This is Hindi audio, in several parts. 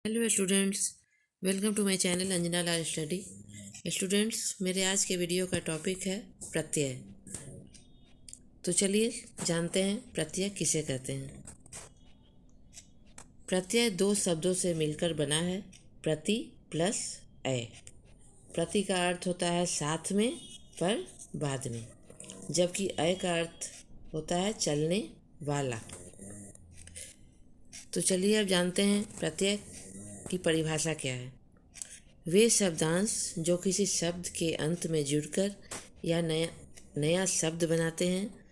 Hello students, welcome to my channel Anjana Lal study. Students, मेरे आज के वीडियो का टॉपिक है प्रत्यय। तो चलिए जानते हैं प्रत्यय किसे कहते हैं। प्रत्यय दो शब्दों से मिलकर बना है, प्रति प्लस अय। प्रति का अर्थ होता है साथ में पर बाद में, जबकि अय का अर्थ होता है चलने वाला। तो चलिए अब जानते हैं प्रत्यय की परिभाषा क्या है। वे शब्दांश जो किसी शब्द के अंत में जुड़कर या नया शब्द बनाते हैं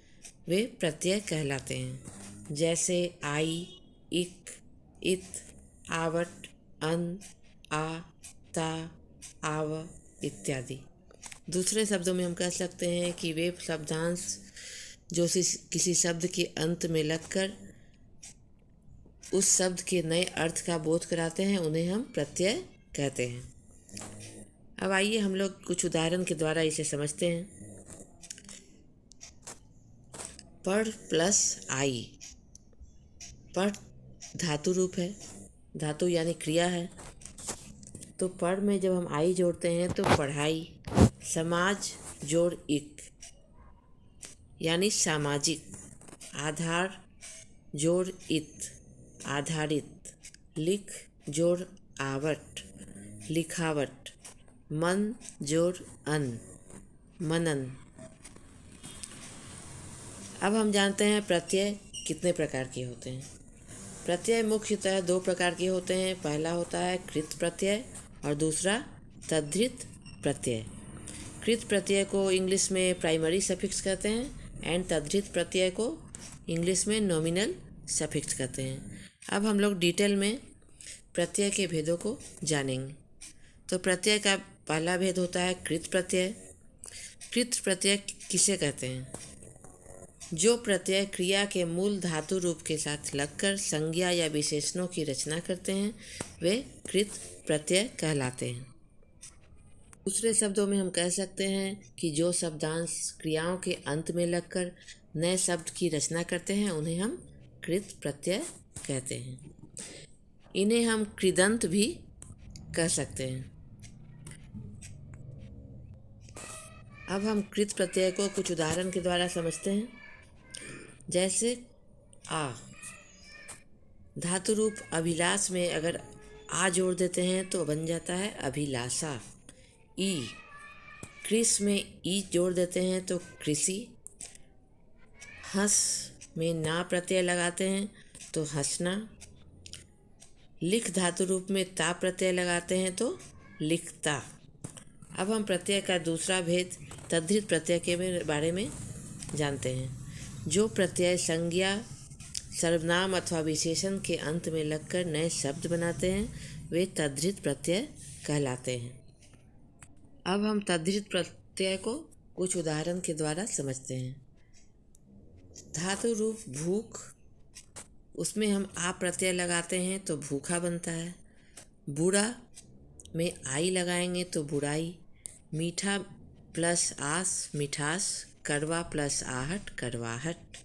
वे प्रत्यय कहलाते हैं। जैसे आई, इक, इत, आवट, अन, आ, ता, आव इत्यादि। दूसरे शब्दों में हम कह सकते हैं कि वे शब्दांश जो किसी शब्द के अंत में लगकर उस शब्द के नए अर्थ का बोध कराते हैं उन्हें हम प्रत्यय कहते हैं। अब आइए हम लोग कुछ उदाहरण के द्वारा इसे समझते हैं। पढ़ प्लस आई। पढ़ धातु रूप है, धातु यानी क्रिया है। तो पढ़ में जब हम आई जोड़ते हैं तो पढ़ाई। समाज जोड़ इक यानी सामाजिक। आधार जोड़ इत आधारित। लिख जोड़ आवट लिखावट। मन जोड़ अन मनन। अब हम जानते हैं प्रत्यय कितने प्रकार के होते हैं। प्रत्यय मुख्यतः दो प्रकार के होते हैं। पहला होता है कृत प्रत्यय और दूसरा तद्धित प्रत्यय। कृत प्रत्यय को इंग्लिश में प्राइमरी सफिक्स कहते हैं एंड तद्धित प्रत्यय को इंग्लिश में नॉमिनल सफिक्स कहते हैं। अब हम लोग डिटेल में प्रत्यय के भेदों को जानेंगे। तो प्रत्यय का पहला भेद होता है कृत प्रत्यय। कृत प्रत्यय किसे कहते हैं? जो प्रत्यय क्रिया के मूल धातु रूप के साथ लगकर संज्ञा या विशेषणों की रचना करते हैं वे कृत प्रत्यय कहलाते हैं। दूसरे शब्दों में हम कह सकते हैं कि जो शब्दांश क्रियाओं के अंत में लगकर नए शब्द की रचना करते हैं उन्हें हम कृत प्रत्यय कहते हैं। इन्हें हम कृदंत भी कह सकते हैं। अब हम कृत प्रत्यय को कुछ उदाहरण के द्वारा समझते हैं। जैसे आ, धातु रूप अभिलाष में अगर आ जोड़ देते हैं तो बन जाता है अभिलाषा। ई, कृष में ई जोड़ देते हैं तो कृषि। हंस में ना प्रत्यय लगाते हैं तो हंसना। लिख धातु रूप में ता प्रत्यय लगाते हैं तो लिखता। अब हम प्रत्यय का दूसरा भेद तद्धित प्रत्यय के बारे में जानते हैं। जो प्रत्यय संज्ञा, सर्वनाम अथवा विशेषण के अंत में लगकर नए शब्द बनाते हैं वे तद्धित प्रत्यय कहलाते हैं। अब हम तद्धित प्रत्यय को कुछ उदाहरण के द्वारा समझते हैं। धातु रूप भूख, उसमें हम आ प्रत्यय लगाते हैं तो भूखा बनता है। बुरा में आई लगाएंगे तो बुराई। मीठा प्लस आस मिठास। कड़वा प्लस आहट कड़वाहट।